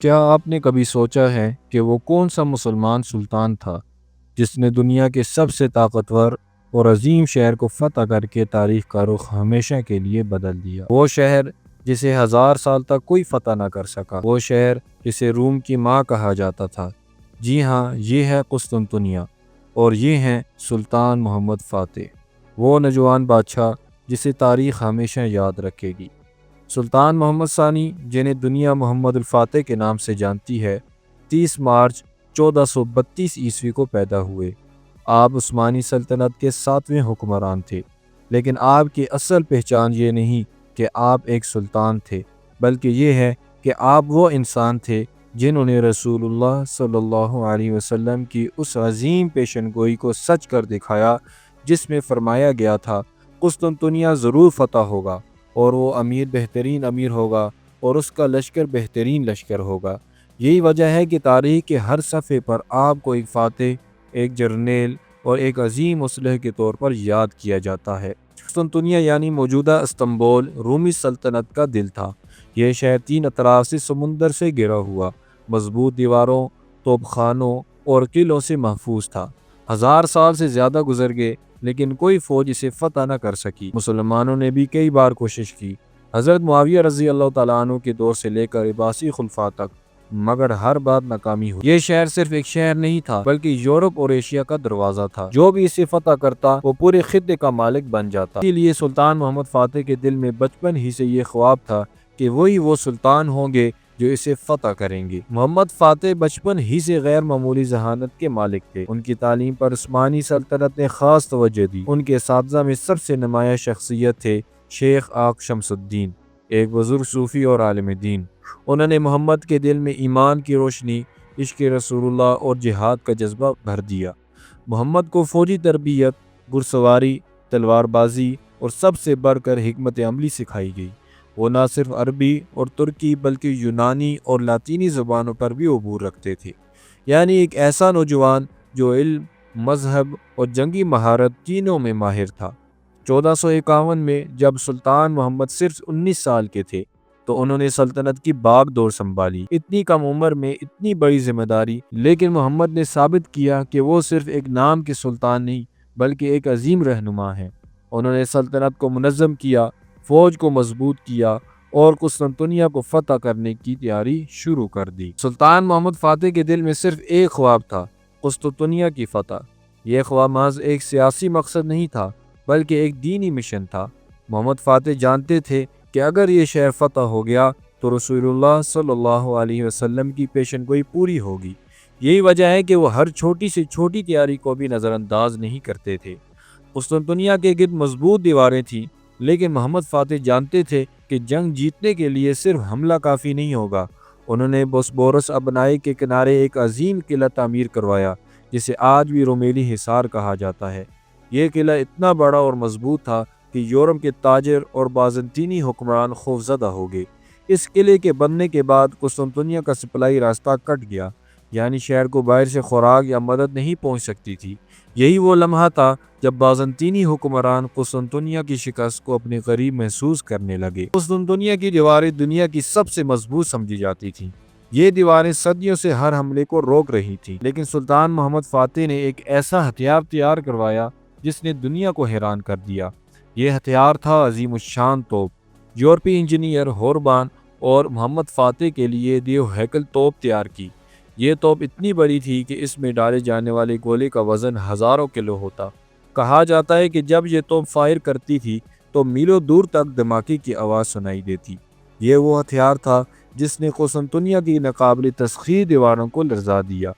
کیا آپ نے کبھی سوچا ہے کہ وہ کون سا مسلمان سلطان تھا جس نے دنیا کے سب سے طاقتور اور عظیم شہر کو فتح کر کے تاریخ کا رخ ہمیشہ کے لیے بدل دیا؟ وہ شہر جسے 1000 سال تک کوئی فتح نہ کر سکا، وہ شہر جسے روم کی ماں کہا جاتا تھا۔ جی ہاں، یہ ہے قسطنطنیہ، اور یہ ہیں سلطان محمد فاتح، وہ نوجوان بادشاہ جسے تاریخ ہمیشہ یاد رکھے گی۔ سلطان محمد ثانی، جنہیں دنیا محمد الفاتح کے نام سے جانتی ہے، 30 مارچ 1432 عیسوی کو پیدا ہوئے۔ آپ عثمانی سلطنت کے 7ویں حکمران تھے، لیکن آپ کی اصل پہچان یہ نہیں کہ آپ ایک سلطان تھے، بلکہ یہ ہے کہ آپ وہ انسان تھے جنہوں نے رسول اللہ صلی اللہ علیہ وسلم کی اس عظیم پیشن گوئی کو سچ کر دکھایا جس میں فرمایا گیا تھا قسطنطنیہ ضرور فتح ہوگا، اور وہ امیر بہترین امیر ہوگا، اور اس کا لشکر بہترین لشکر ہوگا۔ یہی وجہ ہے کہ تاریخ کے ہر صفحے پر آپ کو ایک فاتح، ایک جرنیل اور ایک عظیم مسلح کے طور پر یاد کیا جاتا ہے۔ قسطنطنیہ یعنی موجودہ استنبول رومی سلطنت کا دل تھا۔ یہ شہر 3 اطراف سے سمندر سے گھرا ہوا، مضبوط دیواروں، توپ خانوں اور قلعوں سے محفوظ تھا۔ 1000 سال سے زیادہ گزر گئے، لیکن کوئی فوج اسے فتح نہ کر سکی۔ مسلمانوں نے بھی کئی بار کوشش کی، حضرت معاویہ رضی اللہ تعالیٰ عنہ کے دور سے لے کر عباسی خلفاء تک، مگر ہر بار ناکامی ہوئی۔ یہ شہر صرف ایک شہر نہیں تھا، بلکہ یورپ اور ایشیا کا دروازہ تھا۔ جو بھی اسے فتح کرتا وہ پورے خطے کا مالک بن جاتا۔ اسی لیے سلطان محمد فاتح کے دل میں بچپن ہی سے یہ خواب تھا کہ وہی وہ سلطان ہوں گے جو اسے فتح کریں گے۔ محمد فاتح بچپن ہی سے غیر معمولی ذہانت کے مالک تھے۔ ان کی تعلیم پر عثمانی سلطنت نے خاص توجہ دی۔ ان کے اساتذہ میں سب سے نمایاں شخصیت تھے شیخ آق شمس الدین، ایک بزرگ صوفی اور عالم دین۔ انہوں نے محمد کے دل میں ایمان کی روشنی، عشق رسول اللہ اور جہاد کا جذبہ بھر دیا۔ محمد کو فوجی تربیت، گھڑسواری، تلوار بازی اور سب سے بڑھ کر حکمت عملی سکھائی گئی۔ وہ نہ صرف عربی اور ترکی بلکہ یونانی اور لاطینی زبانوں پر بھی عبور رکھتے تھے، یعنی ایک ایسا نوجوان جو علم، مذہب اور جنگی مہارت تینوں میں ماہر تھا۔ 1451 میں جب سلطان محمد صرف 19 سال کے تھے تو انہوں نے سلطنت کی باغ ڈور سنبھالی۔ اتنی کم عمر میں اتنی بڑی ذمہ داری، لیکن محمد نے ثابت کیا کہ وہ صرف ایک نام کے سلطان نہیں بلکہ ایک عظیم رہنما ہیں۔ انہوں نے سلطنت کو منظم کیا، فوج کو مضبوط کیا اور قسطنطنیہ کو فتح کرنے کی تیاری شروع کر دی۔ سلطان محمد فاتح کے دل میں صرف ایک خواب تھا، قسطنطنیہ کی فتح۔ یہ خواب محض ایک سیاسی مقصد نہیں تھا بلکہ ایک دینی مشن تھا۔ محمد فاتح جانتے تھے کہ اگر یہ شہر فتح ہو گیا تو رسول اللہ صلی اللہ علیہ وسلم کی پیشن گوئی پوری ہوگی۔ یہی وجہ ہے کہ وہ ہر چھوٹی سے چھوٹی تیاری کو بھی نظر انداز نہیں کرتے تھے۔ قسطنطنیہ کے گرد مضبوط دیواریں تھیں، لیکن محمد فاتح جانتے تھے کہ جنگ جیتنے کے لیے صرف حملہ کافی نہیں ہوگا۔ انہوں نے بوسپورس ابنائی کے کنارے ایک عظیم قلعہ تعمیر کروایا جسے آج بھی رومیلی حصار کہا جاتا ہے۔ یہ قلعہ اتنا بڑا اور مضبوط تھا کہ یورپ کے تاجر اور بازنطینی حکمران خوفزدہ ہو گئے۔ اس قلعے کے بننے کے بعد قسطنطنیہ کا سپلائی راستہ کٹ گیا، یعنی شہر کو باہر سے خوراک یا مدد نہیں پہنچ سکتی تھی۔ یہی وہ لمحہ تھا جب بازنطینی حکمران قسطنطنیہ کی شکست کو اپنے قریب محسوس کرنے لگے۔ قسطنطنیہ کی دیواریں دنیا کی سب سے مضبوط سمجھی جاتی تھیں۔ یہ دیواریں صدیوں سے ہر حملے کو روک رہی تھیں، لیکن سلطان محمد فاتح نے ایک ایسا ہتھیار تیار کروایا جس نے دنیا کو حیران کر دیا۔ یہ ہتھیار تھا عظیم الشان توپ۔ یورپی انجینئر ہوربان اور محمد فاتح کے لیے دیو ہیکل توپ تیار کی۔ یہ توپ اتنی بڑی تھی کہ اس میں ڈالے جانے والے گولے کا وزن ہزاروں کلو ہوتا۔ کہا جاتا ہے کہ جب یہ توپ فائر کرتی تھی تو میلوں دور تک دھماکے کی آواز سنائی دیتی۔ یہ وہ ہتھیار تھا جس نے قسطنطنیہ کی ناقابل تسخیر دیواروں کو لرزا دیا۔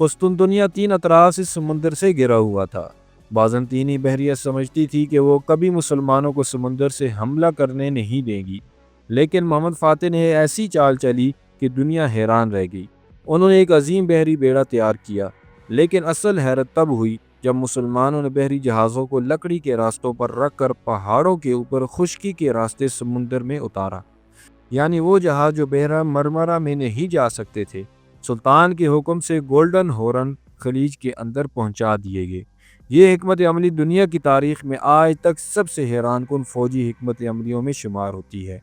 قسطنطنیہ 3 اطراف سے سمندر سے گھرا ہوا تھا۔ بازنطینی بحریہ سمجھتی تھی کہ وہ کبھی مسلمانوں کو سمندر سے حملہ کرنے نہیں دے گی، لیکن محمد فاتح نے ایسی چال چلی کہ دنیا حیران رہ گئی۔ انہوں نے ایک عظیم بحری بیڑا تیار کیا، لیکن اصل حیرت تب ہوئی جب مسلمانوں نے بحری جہازوں کو لکڑی کے راستوں پر رکھ کر پہاڑوں کے اوپر خشکی کے راستے سمندر میں اتارا، یعنی وہ جہاز جو بحیرہ مرمرہ میں نہیں جا سکتے تھے، سلطان کے حکم سے گولڈن ہورن خلیج کے اندر پہنچا دیے گئے۔ یہ حکمت عملی دنیا کی تاریخ میں آج تک سب سے حیران کن فوجی حکمت عملیوں میں شمار ہوتی ہے۔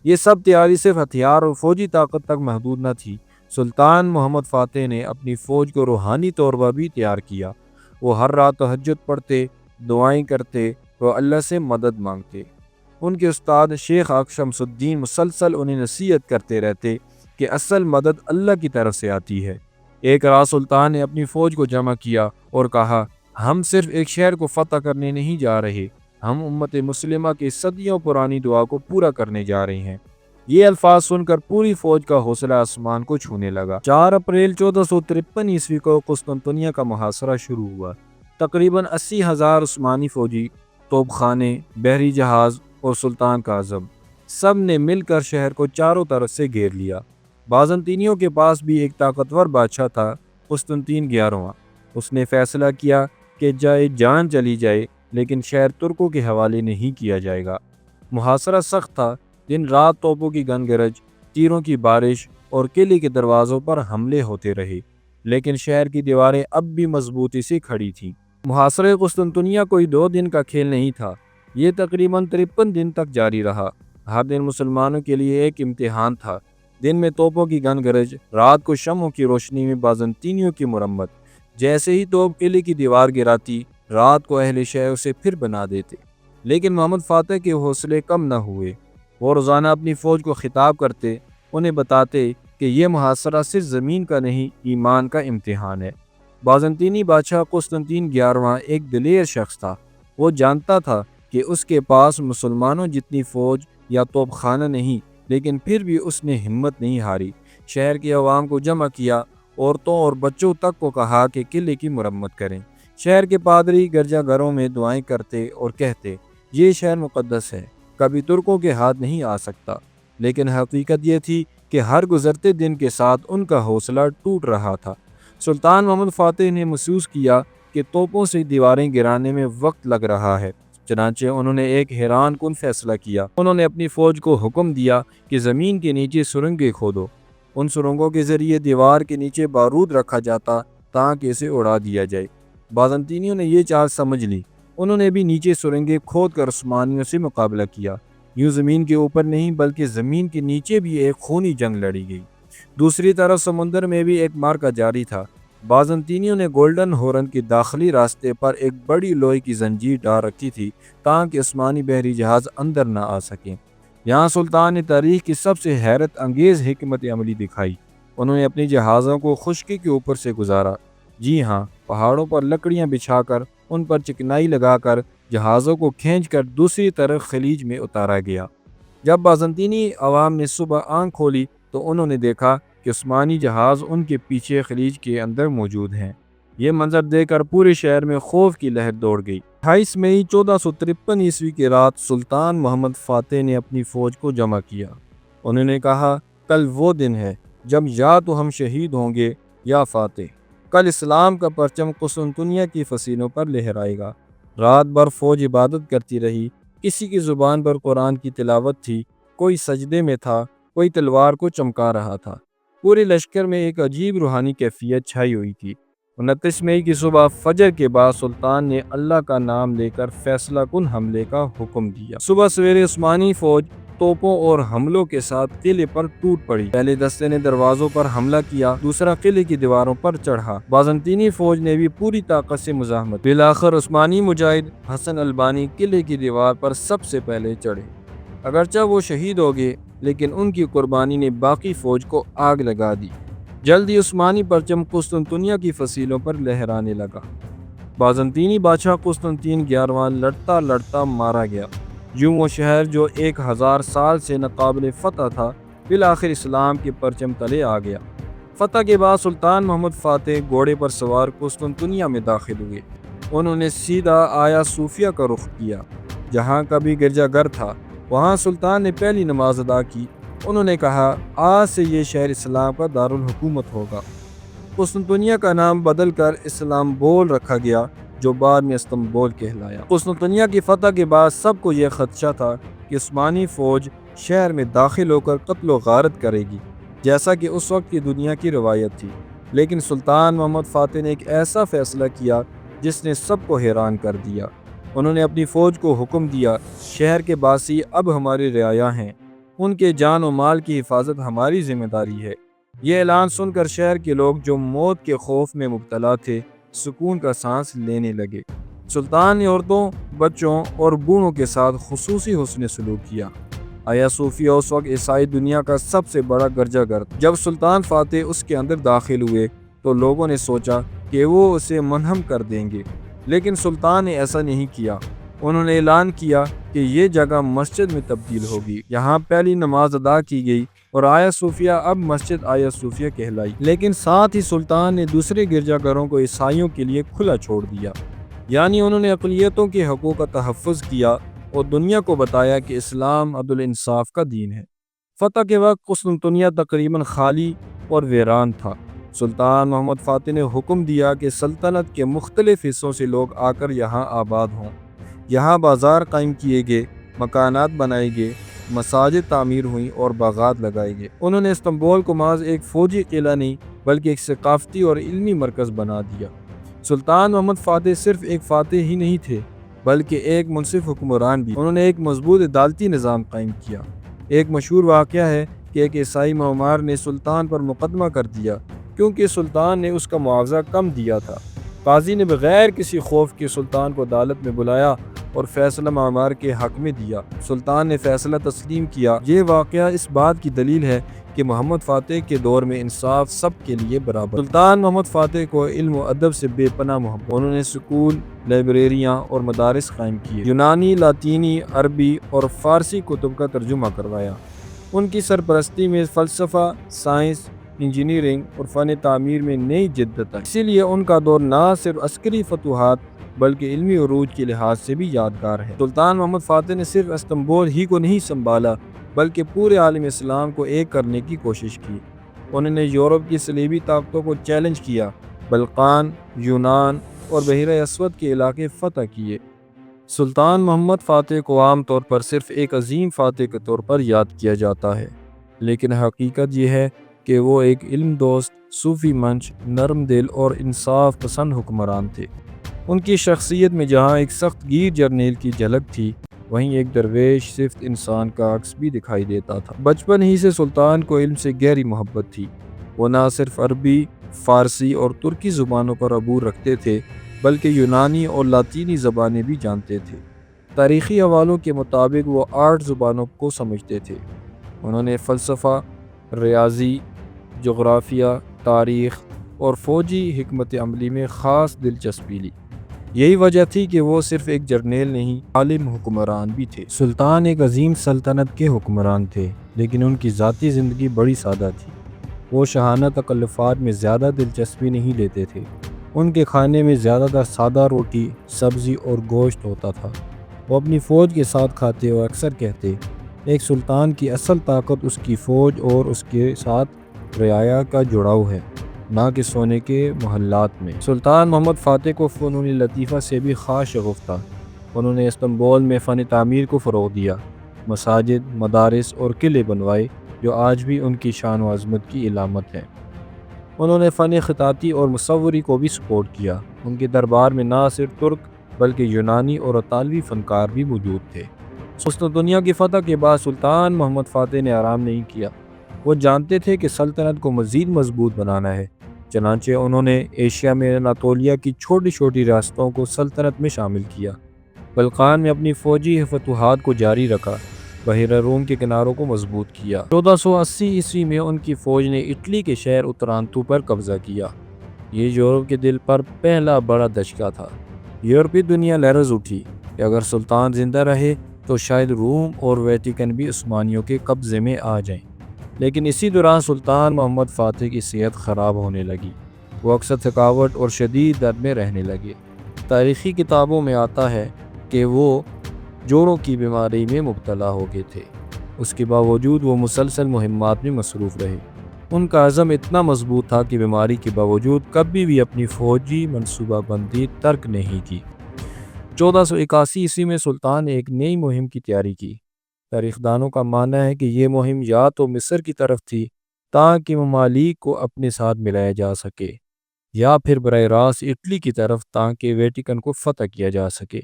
یہ سب تیاری صرف ہتھیار اور فوجی طاقت تک محدود نہ تھی۔ سلطان محمد فاتح نے اپنی فوج کو روحانی طور پر بھی تیار کیا۔ وہ ہر رات تہجد پڑھتے، دعائیں کرتے اور اللہ سے مدد مانگتے۔ ان کے استاد شیخ شمس الدین مسلسل انہیں نصیحت کرتے رہتے کہ اصل مدد اللہ کی طرف سے آتی ہے۔ ایک رات سلطان نے اپنی فوج کو جمع کیا اور کہا، ہم صرف ایک شہر کو فتح کرنے نہیں جا رہے، ہم امت مسلمہ کی صدیوں پرانی دعا کو پورا کرنے جا رہے ہیں۔ یہ الفاظ سن کر پوری فوج کا حوصلہ آسمان کو چھونے لگا۔ 4 اپریل 1453 عیسوی کو قسطنطنیہ کا محاصرہ شروع ہوا۔ تقریباً 80,000 عثمانی فوجی، توپ خانے، بحری جہاز اور سلطان کا عزم، سب نے مل کر شہر کو چاروں طرف سے گھیر لیا۔ بازنطینیوں کے پاس بھی ایک طاقتور بادشاہ تھا، قسطنطین 11واں۔ اس نے فیصلہ کیا کہ جائے جان چلی جائے لیکن شہر ترکوں کے حوالے نہیں کیا جائے گا۔ محاصرہ سخت تھا، دن رات توپوں کی گن گرج، تیروں کی بارش اور قلعے کے دروازوں پر حملے ہوتے رہے، لیکن شہر کی دیواریں اب بھی مضبوطی سے کھڑی تھیں۔ محاصرہ قسطنطنیہ کوئی 2 دن کا کھیل نہیں تھا، یہ تقریباً 53 دن تک جاری رہا۔ ہر دن مسلمانوں کے لیے ایک امتحان تھا، دن میں توپوں کی گن گرج، رات کو شمعوں کی روشنی میں بازنطینیوں کی مرمت۔ جیسے ہی توپ قلعے کی دیوار گراتی، رات کو اہل شہر اسے پھر بنا دیتے۔ لیکن محمد فاتح کے حوصلے کم نہ ہوئے۔ وہ روزانہ اپنی فوج کو خطاب کرتے، انہیں بتاتے کہ یہ محاصرہ صرف زمین کا نہیں، ایمان کا امتحان ہے۔ بازنطینی بادشاہ قسطنطین 11واں ایک دلیر شخص تھا۔ وہ جانتا تھا کہ اس کے پاس مسلمانوں جتنی فوج یا توپ خانہ نہیں، لیکن پھر بھی اس نے ہمت نہیں ہاری۔ شہر کے عوام کو جمع کیا، عورتوں اور بچوں تک کو کہا کہ قلعے کی مرمت کریں۔ شہر کے پادری گرجا گھروں میں دعائیں کرتے اور کہتے، یہ شہر مقدس ہے، کبھی ترکوں کے ہاتھ نہیں آ سکتا۔ لیکن حقیقت یہ تھی کہ ہر گزرتے دن کے ساتھ ان کا حوصلہ ٹوٹ رہا تھا۔ سلطان محمد فاتح نے محسوس کیا کہ توپوں سے دیواریں گرانے میں وقت لگ رہا ہے، چنانچہ انہوں نے ایک حیران کن فیصلہ کیا۔ انہوں نے اپنی فوج کو حکم دیا کہ زمین کے نیچے سرنگیں کھودو۔ ان سرنگوں کے ذریعے دیوار کے نیچے بارود رکھا جاتا تاکہ اسے اڑا دیا جائے۔ بازنطینیوں نے یہ چال سمجھ لی، انہوں نے بھی نیچے سرنگیں کھود کر عثمانیوں سے مقابلہ کیا۔ یوں زمین کے اوپر نہیں بلکہ زمین کے نیچے بھی ایک خونی جنگ لڑی گئی۔ دوسری طرف سمندر میں بھی ایک معرکہ جاری تھا۔ بازنطینیوں نے گولڈن ہورن کے داخلی راستے پر ایک بڑی لوہے کی زنجیر ڈال رکھی تھی تاکہ عثمانی بحری جہاز اندر نہ آ سکیں۔ یہاں سلطان نے تاریخ کی سب سے حیرت انگیز حکمت عملی دکھائی۔ انہوں نے اپنی جہازوں کو خشکی کے اوپر سے گزارا، جی ہاں، پہاڑوں پر لکڑیاں بچھا کر ان پر چکنائی لگا کر جہازوں کو کھینچ کر دوسری طرف خلیج میں اتارا گیا۔ جب بازنطینی عوام نے صبح آنکھ کھولی تو انہوں نے دیکھا کہ عثمانی جہاز ان کے پیچھے خلیج کے اندر موجود ہیں۔ یہ منظر دیکھ کر پورے شہر میں خوف کی لہر دوڑ گئی۔ 28 مئی 1453 عیسوی کی رات سلطان محمد فاتح نے اپنی فوج کو جمع کیا۔ انہوں نے کہا، کل وہ دن ہے جب یا تو ہم شہید ہوں گے یا فاتح۔ کل اسلام کا پرچم قسطنطنیہ کی فسیلوں پر لہرائے گا۔ رات بھر فوج عبادت کرتی رہی، کسی کی زبان پر قرآن کی تلاوت تھی، کوئی سجدے میں تھا، کوئی تلوار کو چمکا رہا تھا۔ پورے لشکر میں ایک عجیب روحانی کیفیت چھائی ہوئی تھی۔ 29 مئی کی صبح فجر کے بعد سلطان نے اللہ کا نام لے کر فیصلہ کن حملے کا حکم دیا۔ صبح سویرے عثمانی فوج توپوں اور حملوں کے ساتھ قلعے پر ٹوٹ پڑی۔ پہلے دستے نے دروازوں پر حملہ کیا، دوسرا قلعے کی دیواروں پر چڑھا۔ بازنطینی فوج نے بھی پوری طاقت سے مزاحمت۔ بالآخر عثمانی مجاہد حسن البانی قلعے کی دیوار پر سب سے پہلے چڑھے۔ اگرچہ وہ شہید ہو گئے لیکن ان کی قربانی نے باقی فوج کو آگ لگا دی۔ جلد ہی عثمانی پرچم قسطنطنیہ کی فسیلوں پر لہرانے لگا۔ بازنطینی بادشاہ قسطنطین 11واں لڑتا لڑتا مارا گیا۔ یوں وہ شہر جو 1000 سال سے ناقابل فتح تھا، بالآخر اسلام کے پرچم تلے آ گیا۔ فتح کے بعد سلطان محمد فاتح گھوڑے پر سوار قسطنطنیہ میں داخل ہوئے۔ انہوں نے سیدھا آیا صوفیہ کا رخ کیا، جہاں کبھی گرجا گھر تھا۔ وہاں سلطان نے پہلی نماز ادا کی۔ انہوں نے کہا، آج سے یہ شہر اسلام کا دارالحکومت ہوگا۔ قسطنطنیہ کا نام بدل کر استنبول رکھا گیا، جو بعد میں استنبول کہلایا۔ قسطنطنیہ کی فتح کے بعد سب کو یہ خدشہ تھا کہ عثمانی فوج شہر میں داخل ہو کر قتل و غارت کرے گی، جیسا کہ اس وقت کی دنیا کی روایت تھی۔ لیکن سلطان محمد فاتح نے ایک ایسا فیصلہ کیا جس نے سب کو حیران کر دیا۔ انہوں نے اپنی فوج کو حکم دیا، شہر کے باسی اب ہماری رعایا ہیں، ان کے جان و مال کی حفاظت ہماری ذمہ داری ہے۔ یہ اعلان سن کر شہر کے لوگ جو موت کے خوف میں مبتلا تھے سکون کا سانس لینے لگے۔ سلطان نے عورتوں، بچوں اور بوڑھوں کے ساتھ خصوصی حسن سلوک کیا۔ آیا صوفیہ اس وقت عیسائی دنیا کا سب سے بڑا گرجا گھر تھا۔ جب سلطان فاتح اس کے اندر داخل ہوئے تو لوگوں نے سوچا کہ وہ اسے منہدم کر دیں گے، لیکن سلطان نے ایسا نہیں کیا۔ انہوں نے اعلان کیا کہ یہ جگہ مسجد میں تبدیل ہوگی۔ یہاں پہلی نماز ادا کی گئی اور آیا صوفیہ اب مسجد آیا صوفیہ کہلائی۔ لیکن ساتھ ہی سلطان نے دوسرے گرجا گھروں کو عیسائیوں کے لیے کھلا چھوڑ دیا، یعنی انہوں نے اقلیتوں کے حقوق کا تحفظ کیا اور دنیا کو بتایا کہ اسلام عدل انصاف کا دین ہے۔ فتح کے وقت قسطنطنیہ تقریباً خالی اور ویران تھا۔ سلطان محمد فاتح نے حکم دیا کہ سلطنت کے مختلف حصوں سے لوگ آ کر یہاں آباد ہوں۔ یہاں بازار قائم کیے گئے، مکانات بنائے گئے، مساجد تعمیر ہوئیں اور باغات لگائے گئے۔ انہوں نے استنبول کو محض ایک فوجی قلعہ نہیں بلکہ ایک ثقافتی اور علمی مرکز بنا دیا۔ سلطان محمد فاتح صرف ایک فاتح ہی نہیں تھے بلکہ ایک منصف حکمران بھی۔ انہوں نے ایک مضبوط عدالتی نظام قائم کیا۔ ایک مشہور واقعہ ہے کہ ایک عیسائی معمار نے سلطان پر مقدمہ کر دیا کیونکہ سلطان نے اس کا معاوضہ کم دیا تھا۔ قاضی نے بغیر کسی خوف کے سلطان کو عدالت میں بلایا اور فیصلہ معمار کے حق میں دیا۔ سلطان نے فیصلہ تسلیم کیا۔ یہ واقعہ اس بات کی دلیل ہے کہ محمد فاتح کے دور میں انصاف سب کے لیے برابر۔ سلطان محمد فاتح کو علم و ادب سے بے پناہ محبت۔ انہوں نے سکول، لائبریریاں اور مدارس قائم کیے، یونانی، لاطینی، عربی اور فارسی کتب کا ترجمہ کروایا۔ ان کی سرپرستی میں فلسفہ، سائنس، انجینئرنگ اور فن تعمیر میں نئی جدت آئی۔ اسی لیے ان کا دور نہ صرف عسکری فتوحات بلکہ علمی عروج کے لحاظ سے بھی یادگار ہے۔ سلطان محمد فاتح نے صرف استنبول ہی کو نہیں سنبھالا بلکہ پورے عالم اسلام کو ایک کرنے کی کوشش کی۔ انہوں نے یورپ کی صلیبی طاقتوں کو چیلنج کیا، بلقان، یونان اور بحیرہ اسود کے علاقے فتح کیے۔ سلطان محمد فاتح کو عام طور پر صرف ایک عظیم فاتح کے طور پر یاد کیا جاتا ہے، لیکن حقیقت یہ ہے کہ وہ ایک علم دوست، صوفی منش، نرم دل اور انصاف پسند حکمران تھے۔ ان کی شخصیت میں جہاں ایک سخت گیر جرنیل کی جھلک تھی، وہیں ایک درویش صرف انسان کا عکس بھی دکھائی دیتا تھا۔ بچپن ہی سے سلطان کو علم سے گہری محبت تھی۔ وہ نہ صرف عربی، فارسی اور ترکی زبانوں پر عبور رکھتے تھے بلکہ یونانی اور لاطینی زبانیں بھی جانتے تھے۔ تاریخی حوالوں کے مطابق وہ 8 زبانوں کو سمجھتے تھے۔ انہوں نے فلسفہ، ریاضی، جغرافیہ، تاریخ اور فوجی حکمت عملی میں خاص دلچسپی لی۔ یہی وجہ تھی کہ وہ صرف ایک جرنیل نہیں، عالم حکمران بھی تھے۔ سلطان ایک عظیم سلطنت کے حکمران تھے، لیکن ان کی ذاتی زندگی بڑی سادہ تھی۔ وہ شاہانہ تکلفات میں زیادہ دلچسپی نہیں لیتے تھے۔ ان کے کھانے میں زیادہ تر سادہ روٹی، سبزی اور گوشت ہوتا تھا۔ وہ اپنی فوج کے ساتھ کھاتے اور اکثر کہتے، ایک سلطان کی اصل طاقت اس کی فوج اور اس کے ساتھ رعایا کا جڑاؤ ہے، نہ کہ سونے کے محلات میں۔ سلطان محمد فاتح کو فنون لطیفہ سے بھی خاص شغف تھا۔ انہوں نے استنبول میں فن تعمیر کو فروغ دیا، مساجد، مدارس اور قلعے بنوائے جو آج بھی ان کی شان و عظمت کی علامت ہیں۔ انہوں نے فن خطاطی اور مصوری کو بھی سپورٹ کیا۔ ان کے دربار میں نہ صرف ترک بلکہ یونانی اور اطالوی فنکار بھی موجود تھے۔ قسطنطنیہ کی فتح کے بعد سلطان محمد فاتح نے آرام نہیں کیا۔ وہ جانتے تھے کہ سلطنت کو مزید مضبوط بنانا ہے، چنانچہ انہوں نے ایشیا میں اناطولیہ کی چھوٹی چھوٹی ریاستوں کو سلطنت میں شامل کیا۔ بلقان میں اپنی فوجی فتوحات کو جاری رکھا، بحیرہ روم کے کناروں کو مضبوط کیا۔ 1480 عیسوی میں ان کی فوج نے اٹلی کے شہر اترانتو پر قبضہ کیا۔ یہ یورپ کے دل پر پہلا بڑا دھچکا تھا۔ یورپی دنیا لرز اٹھی کہ اگر سلطان زندہ رہے تو شاید روم اور ویٹیکن بھی عثمانیوں کے قبضے میں آ جائیں۔ لیکن اسی دوران سلطان محمد فاتح کی صحت خراب ہونے لگی۔ وہ اکثر تھکاوٹ اور شدید درد میں رہنے لگے۔ تاریخی کتابوں میں آتا ہے کہ وہ جوڑوں کی بیماری میں مبتلا ہو گئے تھے۔ اس کے باوجود وہ مسلسل مہمات میں مصروف رہے۔ ان کا عزم اتنا مضبوط تھا کہ بیماری کے باوجود کبھی بھی اپنی فوجی منصوبہ بندی ترک نہیں کی۔ 1481 عیسوی میں سلطان نے ایک نئی مہم کی تیاری کی۔ تاریخ دانوں کا ماننا ہے کہ یہ مہم یا تو مصر کی طرف تھی تاکہ ممالک کو اپنے ساتھ ملایا جا سکے، یا پھر براہ راست اٹلی کی طرف تاکہ ویٹیکن کو فتح کیا جا سکے۔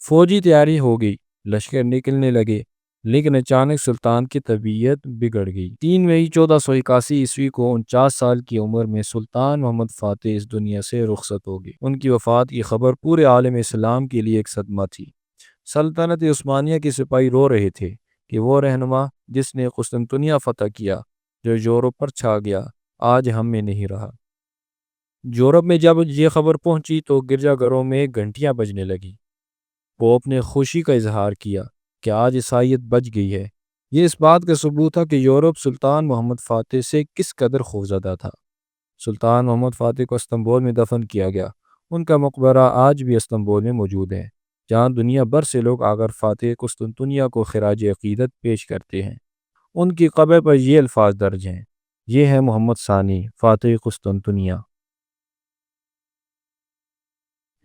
فوجی تیاری ہو گئی، لشکر نکلنے لگے، لیکن اچانک سلطان کی طبیعت بگڑ گئی۔ 3 مئی 1481 کو 49 سال کی عمر میں سلطان محمد فاتح اس دنیا سے رخصت ہو گئے۔ ان کی وفات کی خبر پورے عالم اسلام کے لیے ایک صدمہ تھی۔ سلطنت عثمانیہ کے سپاہی رو رہے تھے کہ وہ رہنما جس نے قسطنطنیہ فتح کیا، جو یورپ پر چھا گیا، آج ہم میں نہیں رہا۔ یورپ میں جب یہ خبر پہنچی تو گرجا گھروں میں گھنٹیاں بجنے لگیں۔ پوپ نے خوشی کا اظہار کیا کہ آج عیسائیت بچ گئی ہے۔ یہ اس بات کا ثبوت تھا کہ یورپ سلطان محمد فاتح سے کس قدر خوفزدہ تھا۔ سلطان محمد فاتح کو استنبول میں دفن کیا گیا۔ ان کا مقبرہ آج بھی استنبول میں موجود ہے، جہاں دنیا بھر سے لوگ آ کر فاتح قسطنطنیہ کو خراج عقیدت پیش کرتے ہیں۔ ان کی قبر پر یہ الفاظ درج ہیں: یہ ہے محمد ثانی، فاتح قسطنطنیہ۔